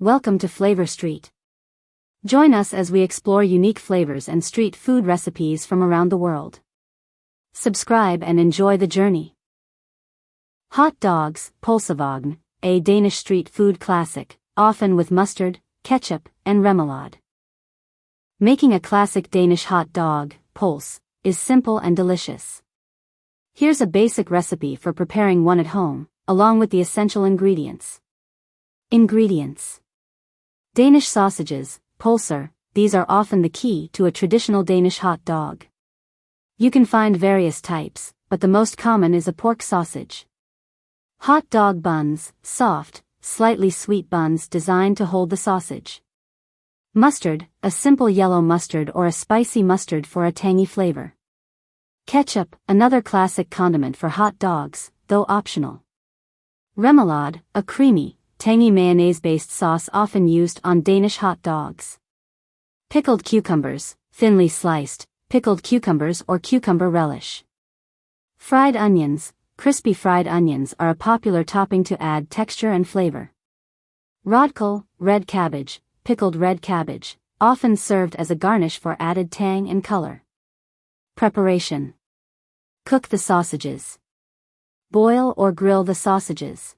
Welcome to Flavor Street. Join us as we explore unique flavors and street food recipes from around the world. Subscribe and enjoy the journey. Hot dogs, Pølsevogn, a Danish street food classic, often with mustard, ketchup, and remoulade. Making a classic Danish hot dog, pølse, is simple and delicious. Here's a basic recipe for preparing one at home, along with the essential ingredients. Ingredients: Danish sausages, pølser. These are often the key to a traditional Danish hot dog. You can find various types, but the most common is a pork sausage. Hot dog buns, soft, slightly sweet buns designed to hold the sausage. Mustard, a simple yellow mustard or a spicy mustard for a tangy flavor. Ketchup, another classic condiment for hot dogs, though optional. Remoulade, a creamy, tangy mayonnaise-based sauce often used on Danish hot dogs. Pickled cucumbers, thinly sliced, pickled cucumbers or cucumber relish. Fried onions, crispy fried onions are a popular topping to add texture and flavor. Rødkål, red cabbage, pickled red cabbage, often served as a garnish for added tang and color. Preparation: Cook the sausages. Boil or grill the sausages.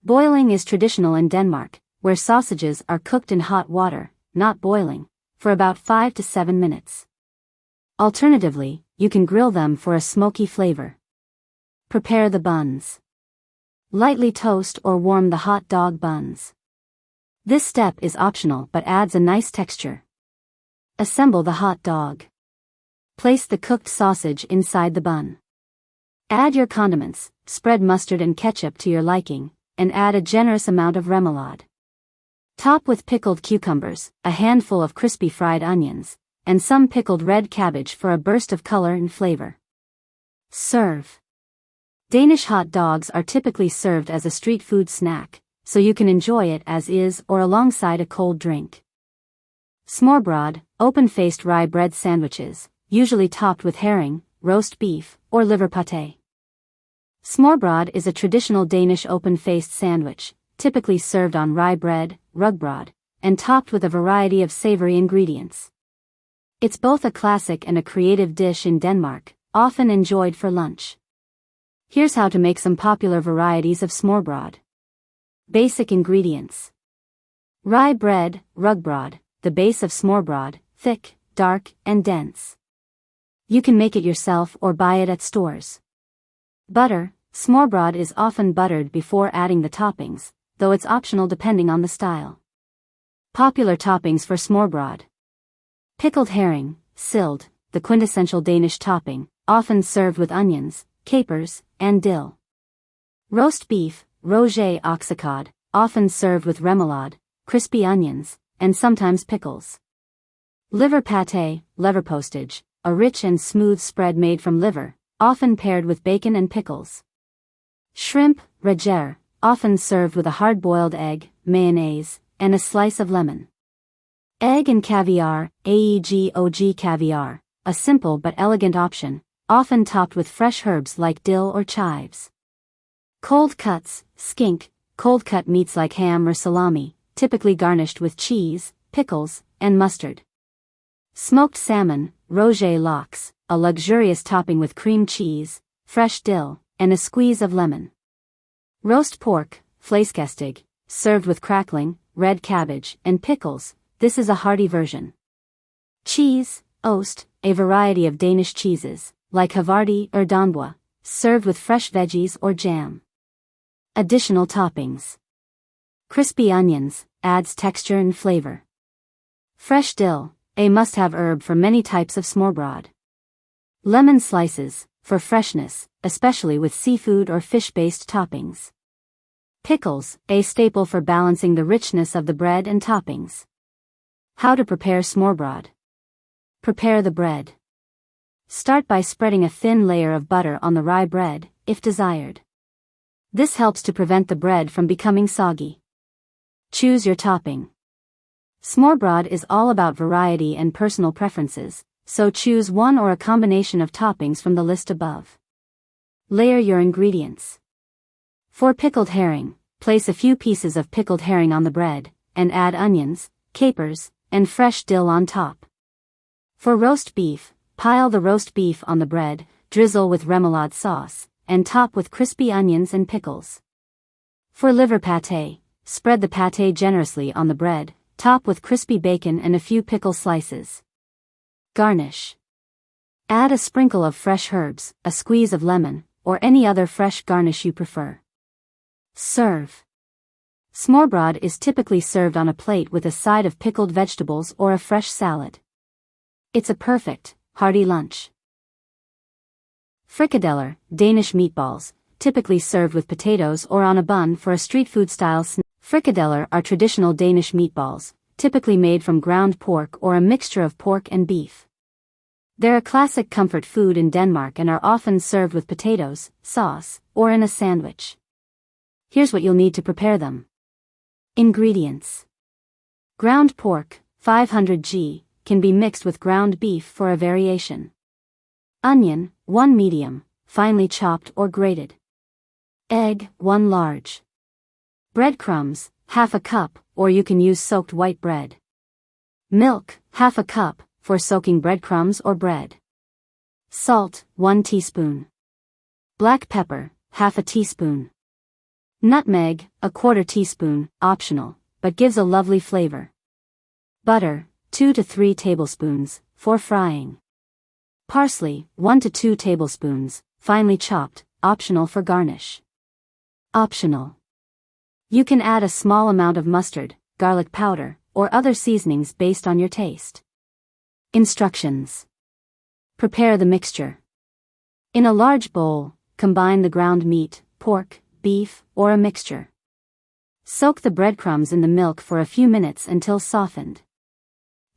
Boiling is traditional in Denmark, where sausages are cooked in hot water, not boiling, for about 5 to 7 minutes. Alternatively, you can grill them for a smoky flavor. Prepare the buns. Lightly toast or warm the hot dog buns. This step is optional but adds a nice texture. Assemble the hot dog. Place the cooked sausage inside the bun. Add your condiments, spread mustard and ketchup to your liking, and add a generous amount of remoulade. Top with pickled cucumbers, a handful of crispy fried onions, and some pickled red cabbage for a burst of color and flavor. Serve. Danish hot dogs are typically served as a street food snack, so you can enjoy it as is or alongside a cold drink. Smørrebrød, open-faced rye bread sandwiches, usually topped with herring, roast beef, or liver pate. Smørrebrød is a traditional Danish open-faced sandwich, typically served on rye bread, rugbrød, and topped with a variety of savory ingredients. It's both a classic and a creative dish in Denmark, often enjoyed for lunch. Here's how to make some popular varieties of smørrebrød. Basic ingredients: rye bread, rugbrød, the base of smørrebrød, thick, dark, and dense. You can make it yourself or buy it at stores. Butter, smørrebrød is often buttered before adding the toppings, though it's optional depending on the style. Popular toppings for smørrebrød: pickled herring, sild, the quintessential Danish topping, often served with onions, capers, and dill. Roast beef, roget oxycod, often served with remoulade, crispy onions, and sometimes pickles. Liver pate, leverpostage, a rich and smooth spread made from liver, often paired with bacon and pickles. Shrimp, rejer, often served with a hard-boiled egg, mayonnaise, and a slice of lemon. Egg and caviar, aegog caviar, a simple but elegant option, often topped with fresh herbs like dill or chives. Cold cuts, skink, cold-cut meats like ham or salami, typically garnished with cheese, pickles, and mustard. Smoked salmon, roget lox, a luxurious topping with cream cheese, fresh dill, and a squeeze of lemon. Roast pork, flæskestig, served with crackling, red cabbage, and pickles. This is a hearty version. Cheese, ost, a variety of Danish cheeses, like Havarti or Danbois, served with fresh veggies or jam. Additional toppings: crispy onions, adds texture and flavor. Fresh dill, a must-have herb for many types of smørrebrød. Lemon slices, for freshness, especially with seafood or fish-based toppings. Pickles, a staple for balancing the richness of the bread and toppings. How to prepare smørrebrød. Prepare the bread. Start by spreading a thin layer of butter on the rye bread, if desired. This helps to prevent the bread from becoming soggy. Choose your topping. Smørrebrød is all about variety and personal preferences, so choose one or a combination of toppings from the list above. Layer your ingredients. For pickled herring, place a few pieces of pickled herring on the bread, and add onions, capers, and fresh dill on top. For roast beef, pile the roast beef on the bread, drizzle with remoulade sauce, and top with crispy onions and pickles. For liver pate, spread the pate generously on the bread, top with crispy bacon and a few pickle slices. Garnish. Add a sprinkle of fresh herbs, a squeeze of lemon, or any other fresh garnish you prefer. Serve. Smørrebrød is typically served on a plate with a side of pickled vegetables or a fresh salad. It's a perfect, hearty lunch. Frikadeller, Danish meatballs, typically served with potatoes or on a bun for a street food style snack. Frikadeller are traditional Danish meatballs, typically made from ground pork or a mixture of pork and beef. They're a classic comfort food in Denmark and are often served with potatoes, sauce, or in a sandwich. Here's what you'll need to prepare them. Ingredients. Ground pork, 500 g, can be mixed with ground beef for a variation. Onion, 1 medium, finely chopped or grated. Egg, 1 large. Breadcrumbs, half a cup, or you can use soaked white bread. Milk, half a cup, for soaking breadcrumbs or bread. Salt, 1 teaspoon. Black pepper, half a teaspoon. Nutmeg, a 1/4 teaspoon, optional, but gives a lovely flavor. Butter, 2 to 3 tablespoons, for frying. Parsley, 1 to 2 tablespoons, finely chopped, optional for garnish. Optional. You can add a small amount of mustard, garlic powder, or other seasonings based on your taste. Instructions. Prepare the mixture. In a large bowl, combine the ground meat, pork, beef, or a mixture. Soak the breadcrumbs in the milk for a few minutes until softened.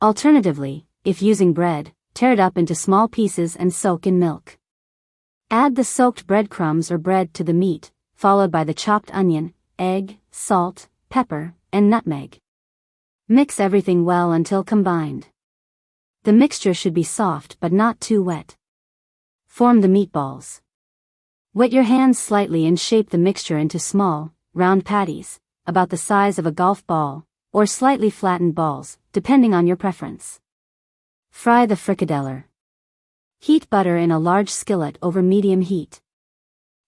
Alternatively, if using bread, tear it up into small pieces and soak in milk. Add the soaked breadcrumbs or bread to the meat, followed by the chopped onion, egg, salt, pepper, and nutmeg. Mix everything well until combined. The mixture should be soft but not too wet. Form the meatballs. Wet your hands slightly and shape the mixture into small, round patties, about the size of a golf ball, or slightly flattened balls, depending on your preference. Fry the frikadeller. Heat butter in a large skillet over medium heat.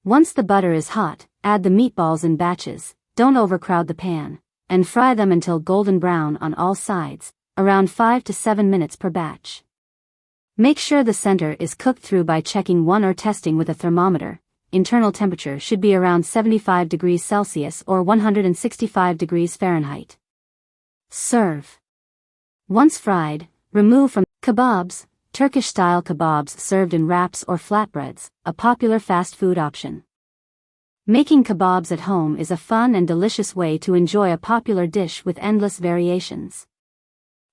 Once the butter is hot, add the meatballs in batches, don't overcrowd the pan, and fry them until golden brown on all sides, around 5 to 7 minutes per batch. Make sure the center is cooked through by checking or testing with a thermometer. Internal temperature should be around 75 degrees Celsius or 165 degrees Fahrenheit. Serve. Once fried, remove from kebabs, Turkish-style kebabs served in wraps or flatbreads, a popular fast food option. Making kebabs at home is a fun and delicious way to enjoy a popular dish with endless variations.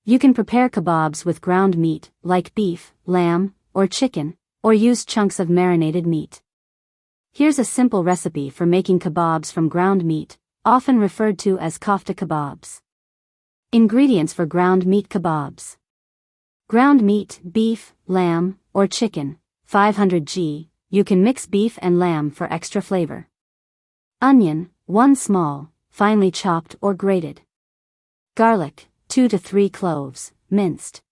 You can prepare kebabs with ground meat, like beef, lamb, or chicken, or use chunks of marinated meat. Here's a simple recipe for making kebabs from ground meat, often referred to as kofta kebabs. Ingredients for ground meat kebabs. Ground meat, beef, lamb, or chicken, 500 g, you can mix beef and lamb for extra flavor. Onion, 1 small, finely chopped or grated. Garlic, 2 to 3 cloves, minced.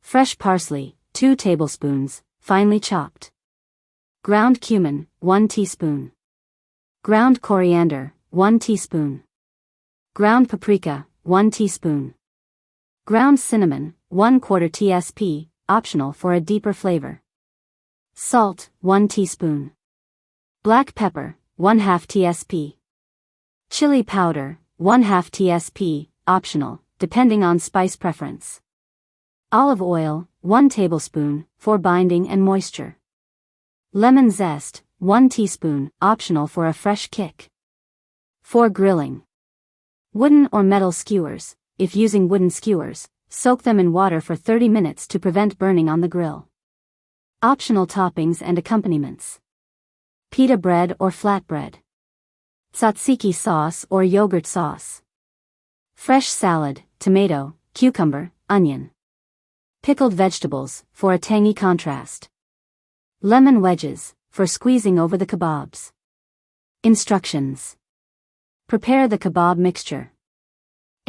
Fresh parsley, 2 tablespoons, finely chopped. Ground cumin, 1 teaspoon. Ground coriander, 1 teaspoon. Ground paprika, 1 teaspoon. Ground cinnamon, 1/4 tsp, optional for a deeper flavor. Salt, 1 teaspoon. Black pepper, 1/2 tsp. Chili powder, 1/2 tsp, optional, depending on spice preference. Olive oil, 1 tablespoon, for binding and moisture. Lemon zest, 1 teaspoon, optional for a fresh kick. For grilling. Wooden or metal skewers, if using wooden skewers, soak them in water for 30 minutes to prevent burning on the grill. Optional toppings and accompaniments. Pita bread or flatbread. Tzatziki sauce or yogurt sauce. Fresh salad, tomato, cucumber, onion. Pickled vegetables, for a tangy contrast. Lemon wedges, for squeezing over the kebabs. Instructions. Prepare the kebab mixture.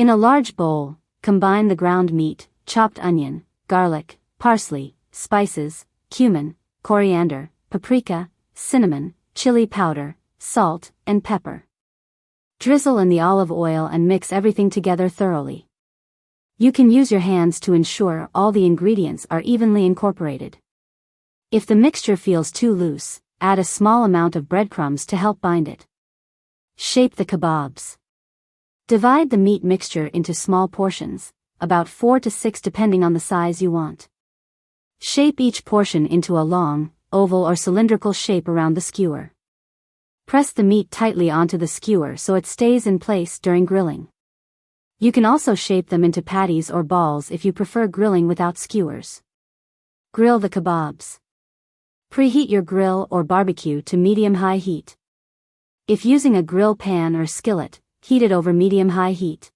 In a large bowl, combine the ground meat, chopped onion, garlic, parsley, spices, cumin, coriander, paprika, cinnamon, chili powder, salt, and pepper. Drizzle in the olive oil and mix everything together thoroughly. You can use your hands to ensure all the ingredients are evenly incorporated. If the mixture feels too loose, add a small amount of breadcrumbs to help bind it. Shape the kebabs. Divide the meat mixture into small portions, about 4 to 6 depending on the size you want. Shape each portion into a long, oval or cylindrical shape around the skewer. Press the meat tightly onto the skewer so it stays in place during grilling. You can also shape them into patties or balls if you prefer grilling without skewers. Grill the kebabs. Preheat your grill or barbecue to medium-high heat. If using a grill pan or skillet, heat it over medium-high heat.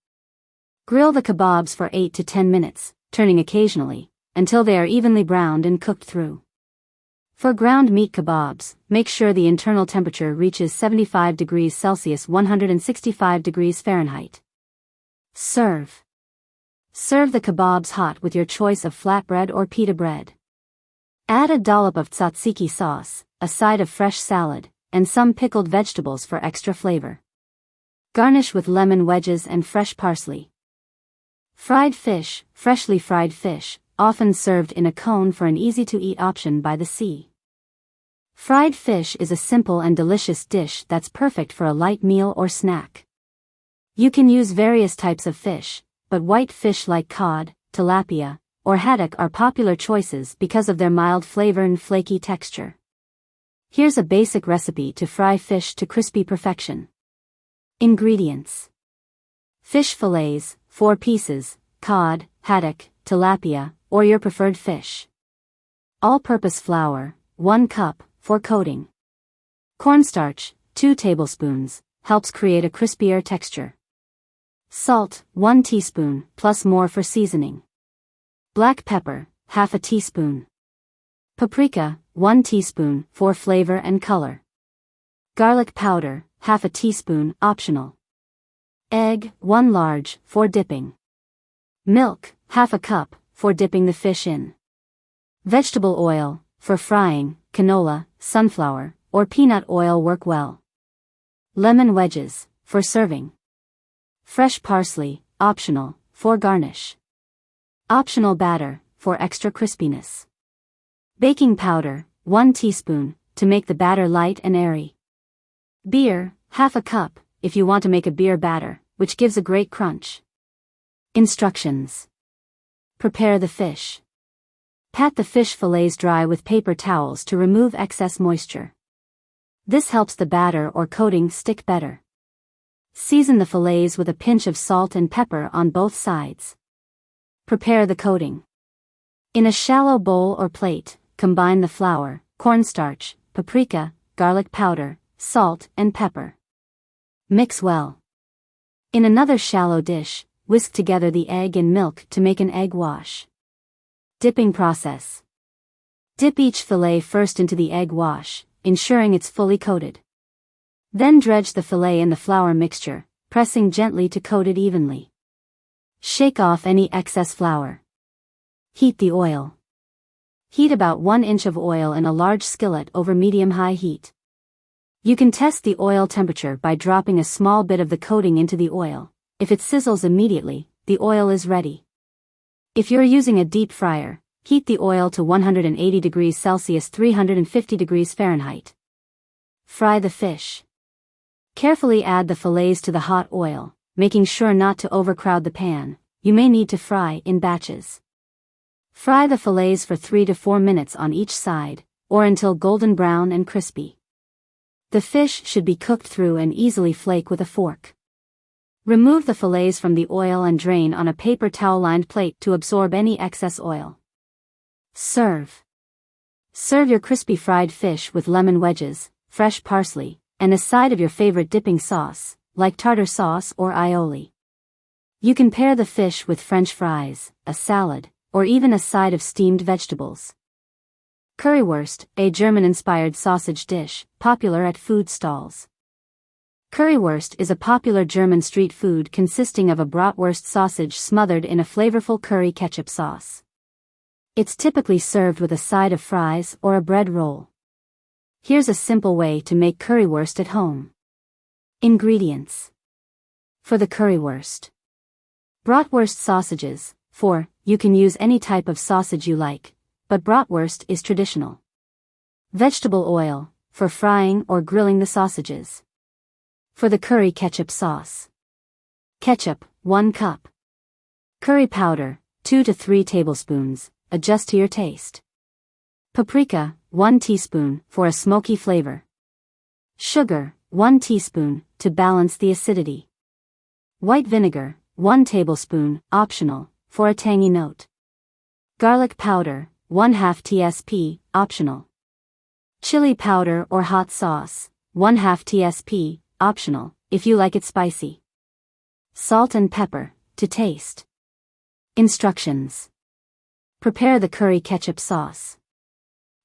Grill the kebabs for 8 to 10 minutes, turning occasionally, until they are evenly browned and cooked through. For ground meat kebabs, make sure the internal temperature reaches 75 degrees Celsius 165 degrees Fahrenheit. Serve. Serve the kebabs hot with your choice of flatbread or pita bread. Add a dollop of tzatziki sauce, a side of fresh salad, and some pickled vegetables for extra flavor. Garnish with lemon wedges and fresh parsley. Fried fish, freshly fried fish, often served in a cone for an easy-to-eat option by the sea. Fried fish is a simple and delicious dish that's perfect for a light meal or snack. You can use various types of fish, but white fish like cod, tilapia, or haddock are popular choices because of their mild flavor and flaky texture. Here's a basic recipe to fry fish to crispy perfection. Ingredients: fish fillets, 4 pieces, cod, haddock, tilapia, or your preferred fish. All-purpose flour, 1 cup, for coating. Cornstarch, 2 tablespoons, helps create a crispier texture. Salt, 1 teaspoon, plus more for seasoning. Black pepper, ½ teaspoon. Paprika, 1 teaspoon, for flavor and color. Garlic powder, ½ teaspoon, optional. Egg, 1 large, for dipping. Milk, ½ cup, for dipping the fish in. Vegetable oil, for frying, canola, sunflower, or peanut oil work well. Lemon wedges, for serving. Fresh parsley, optional, for garnish. Optional batter, for extra crispiness. Baking powder, 1 teaspoon, to make the batter light and airy. Beer, ½ cup, if you want to make a beer batter, which gives a great crunch. Instructions. Prepare the fish. Pat the fish fillets dry with paper towels to remove excess moisture. This helps the batter or coating stick better. Season the fillets with a pinch of salt and pepper on both sides. Prepare the coating. In a shallow bowl or plate, combine the flour, cornstarch, paprika, garlic powder, salt, and pepper. Mix well. In another shallow dish, whisk together the egg and milk to make an egg wash. Dipping process. Dip each fillet first into the egg wash, ensuring it's fully coated. Then dredge the fillet in the flour mixture, pressing gently to coat it evenly. Shake off any excess flour. Heat the oil. Heat about 1 inch of oil in a large skillet over medium-high heat. You can test the oil temperature by dropping a small bit of the coating into the oil. If it sizzles immediately, the oil is ready. If you're using a deep fryer, heat the oil to 180 degrees Celsius 350 degrees Fahrenheit. Fry the fish. Carefully add the fillets to the hot oil, making sure not to overcrowd the pan. You may need to fry in batches. Fry the fillets for 3 to 4 minutes on each side, or until golden brown and crispy. The fish should be cooked through and easily flake with a fork. Remove the fillets from the oil and drain on a paper towel-lined plate to absorb any excess oil. Serve. Serve your crispy fried fish with lemon wedges, fresh parsley, and a side of your favorite dipping sauce, like tartar sauce or aioli. You can pair the fish with French fries, a salad, or even a side of steamed vegetables. Currywurst, a German-inspired sausage dish, popular at food stalls. Currywurst is a popular German street food consisting of a bratwurst sausage smothered in a flavorful curry ketchup sauce. It's typically served with a side of fries or a bread roll. Here's a simple way to make currywurst at home. Ingredients. For the currywurst. Bratwurst sausages. You can use any type of sausage you like, but bratwurst is traditional. Vegetable oil, for frying or grilling the sausages. For the curry ketchup sauce. Ketchup, 1 cup. Curry powder, 2 to 3 tablespoons, adjust to your taste. Paprika, 1 teaspoon, for a smoky flavor. Sugar, 1 teaspoon, to balance the acidity. White vinegar, 1 tablespoon, optional, for a tangy note. Garlic powder, 1/2 tsp, optional. Chili powder or hot sauce, 1/2 tsp, optional, if you like it spicy. Salt and pepper, to taste. Instructions. Prepare the curry ketchup sauce.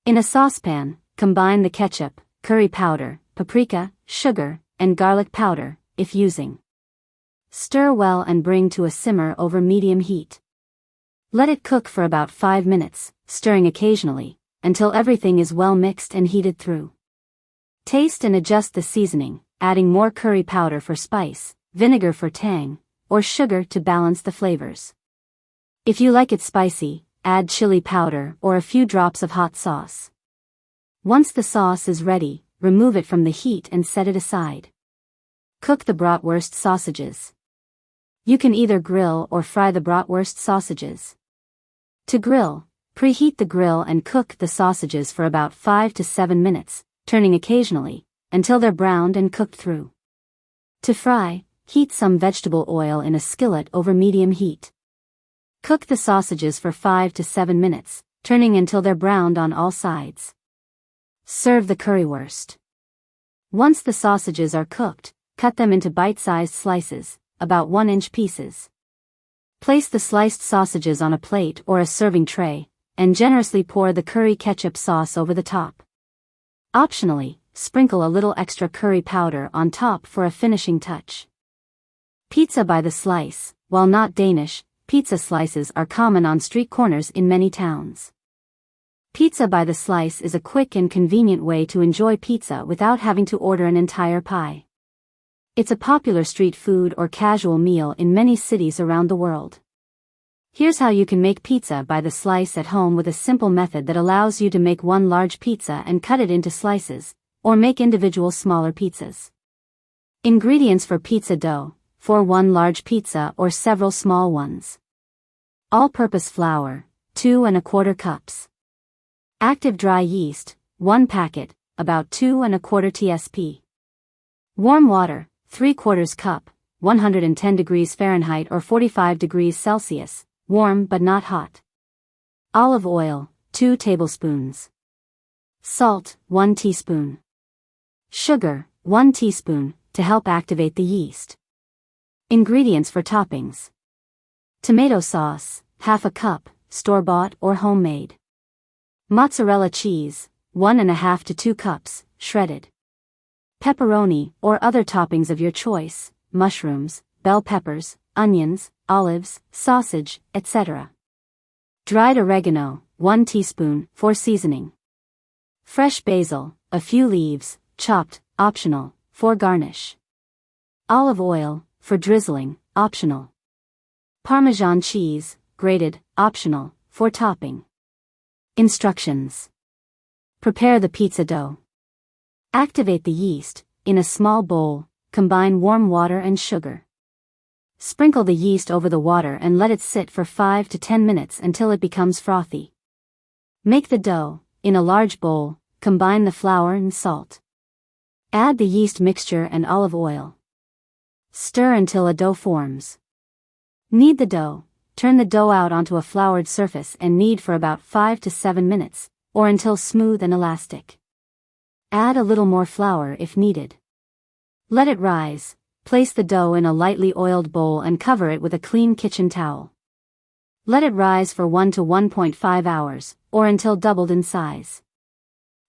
In a saucepan, combine the ketchup, curry powder, paprika, sugar, and garlic powder, if using. Stir well and bring to a simmer over medium heat. Let it cook for about 5 minutes, stirring occasionally, until everything is well mixed and heated through. Taste and adjust the seasoning, adding more curry powder for spice, vinegar for tang, or sugar to balance the flavors. If you like it spicy, add chili powder or a few drops of hot sauce. Once the sauce is ready, remove it from the heat and set it aside. Cook the bratwurst sausages. You can either grill or fry the bratwurst sausages. To grill, preheat the grill and cook the sausages for about 5 to 7 minutes, turning occasionally, until they're browned and cooked through. To fry, heat some vegetable oil in a skillet over medium heat. Cook the sausages for 5 to 7 minutes, turning until they're browned on all sides. Serve the currywurst. Once the sausages are cooked, cut them into bite-sized slices, about 1-inch pieces. Place the sliced sausages on a plate or a serving tray, and generously pour the curry ketchup sauce over the top. Optionally, sprinkle a little extra curry powder on top for a finishing touch. Pizza by the slice. While not Danish, pizza slices are common on street corners in many towns. Pizza by the slice is a quick and convenient way to enjoy pizza without having to order an entire pie. It's a popular street food or casual meal in many cities around the world. Here's how you can make pizza by the slice at home with a simple method that allows you to make one large pizza and cut it into slices, or make individual smaller pizzas. Ingredients for pizza dough, for 1 large pizza or several small ones. All-purpose flour, 2 1/4 cups. Active dry yeast, 1 packet, about 2 1/4 tsp. Warm water, 3/4 cup, 110 degrees Fahrenheit or 45 degrees Celsius, warm but not hot. Olive oil, 2 tablespoons. Salt, 1 teaspoon. Sugar, 1 teaspoon, to help activate the yeast. Ingredients for toppings. Tomato sauce, 1/2 cup, store-bought or homemade. Mozzarella cheese, 1 1/2 to 2 cups, shredded. Pepperoni or other toppings of your choice, mushrooms, bell peppers, onions, olives, sausage, etc. Dried oregano, 1 teaspoon, for seasoning. Fresh basil, a few leaves, chopped, optional, for garnish. Olive oil, for drizzling, optional. Parmesan cheese, grated, optional, for topping. Instructions. Prepare the pizza dough. Activate the yeast. In a small bowl, combine warm water and sugar. Sprinkle the yeast over the water and let it sit for 5 to 10 minutes until it becomes frothy. Make the dough. In a large bowl, combine the flour and salt. Add the yeast mixture and olive oil. Stir until a dough forms. Knead the dough. Turn the dough out onto a floured surface and knead for about 5 to 7 minutes, or until smooth and elastic. Add a little more flour if needed. Let it rise. Place the dough in a lightly oiled bowl and cover it with a clean kitchen towel. Let it rise for 1 to 1.5 hours, or until doubled in size.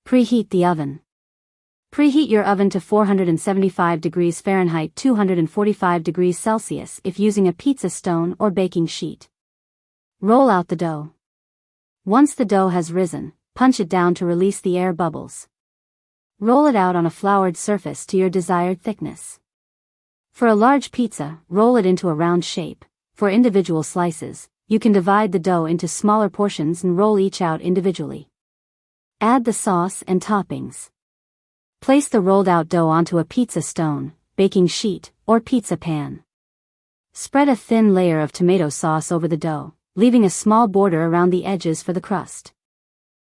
Preheat the oven. Preheat your oven to 475 degrees Fahrenheit 245 degrees Celsius if using a pizza stone or baking sheet. Roll out the dough. Once the dough has risen, punch it down to release the air bubbles. Roll it out on a floured surface to your desired thickness. For a large pizza, roll it into a round shape. For individual slices, you can divide the dough into smaller portions and roll each out individually. Add the sauce and toppings. Place the rolled out dough onto a pizza stone, baking sheet, or pizza pan. Spread a thin layer of tomato sauce over the dough, leaving a small border around the edges for the crust.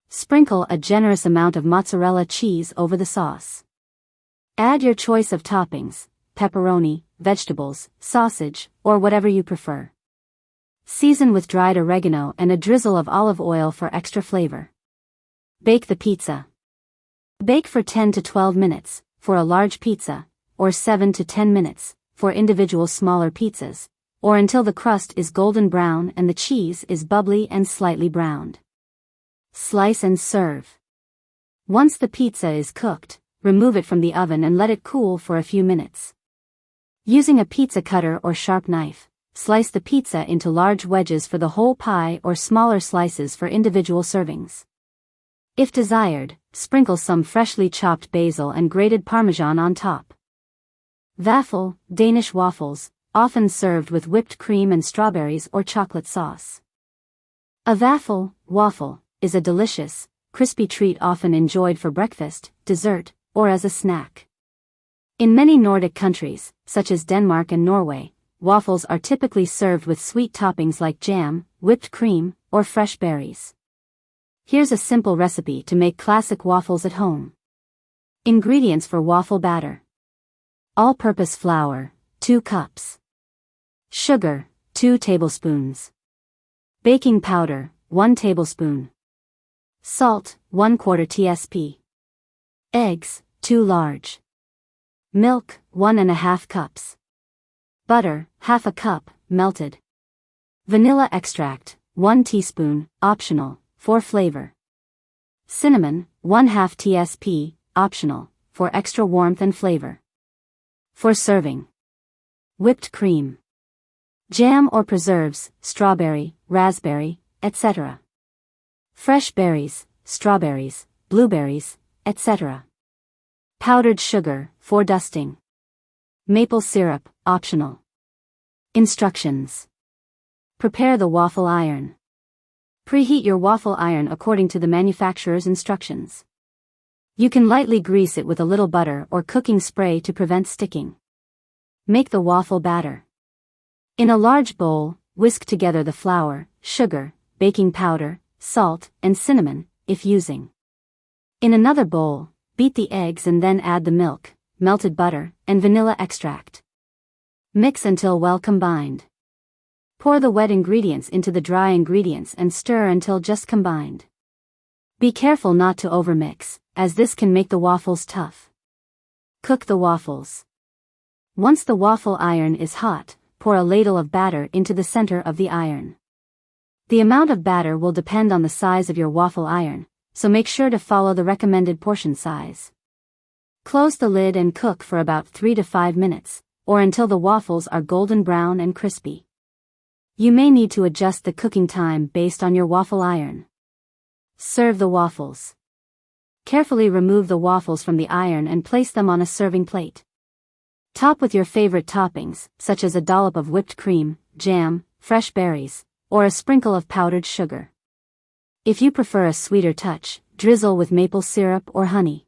Sprinkle a generous amount of mozzarella cheese over the sauce. Add your choice of toppings, pepperoni, vegetables, sausage, or whatever you prefer. Season with dried oregano and a drizzle of olive oil for extra flavor. Bake the pizza. Bake for 10 to 12 minutes, for a large pizza, or 7 to 10 minutes, for individual smaller pizzas, or until the crust is golden brown and the cheese is bubbly and slightly browned. Slice and serve. Once the pizza is cooked, remove it from the oven and let it cool for a few minutes. Using a pizza cutter or sharp knife, slice the pizza into large wedges for the whole pie or smaller slices for individual servings. If desired, sprinkle some freshly chopped basil and grated Parmesan on top. Vaffel, Danish waffles, often served with whipped cream and strawberries or chocolate sauce. A Vaffel, waffle, is a delicious, crispy treat often enjoyed for breakfast, dessert, or as a snack. In many Nordic countries, such as Denmark and Norway, waffles are typically served with sweet toppings like jam, whipped cream, or fresh berries. Here's a simple recipe to make classic waffles at home. Ingredients for waffle batter. All-purpose flour, 2 cups. Sugar, 2 tablespoons. Baking powder, 1 tablespoon. Salt, 1/4 tsp. Eggs, 2 large. Milk, 1½ cups. Butter, ½ cup, melted. Vanilla extract, 1 teaspoon, optional, for flavor. Cinnamon, 1/2 tsp, optional, for extra warmth and flavor. For serving. Whipped cream. Jam or preserves, strawberry, raspberry, etc. Fresh berries, strawberries, blueberries, etc. Powdered sugar, for dusting. Maple syrup, optional. Instructions. Prepare the waffle iron. Preheat your waffle iron according to the manufacturer's instructions. You can lightly grease it with a little butter or cooking spray to prevent sticking. Make the waffle batter. In a large bowl, whisk together the flour, sugar, baking powder, salt, and cinnamon, if using. In another bowl, beat the eggs and then add the milk, melted butter, and vanilla extract. Mix until well combined. Pour the wet ingredients into the dry ingredients and stir until just combined. Be careful not to overmix, as this can make the waffles tough. Cook the waffles. Once the waffle iron is hot, pour a ladle of batter into the center of the iron. The amount of batter will depend on the size of your waffle iron, so make sure to follow the recommended portion size. Close the lid and cook for about 3 to 5 minutes, or until the waffles are golden brown and crispy. You may need to adjust the cooking time based on your waffle iron. Serve the waffles. Carefully remove the waffles from the iron and place them on a serving plate. Top with your favorite toppings, such as a dollop of whipped cream, jam, fresh berries, or a sprinkle of powdered sugar. If you prefer a sweeter touch, drizzle with maple syrup or honey.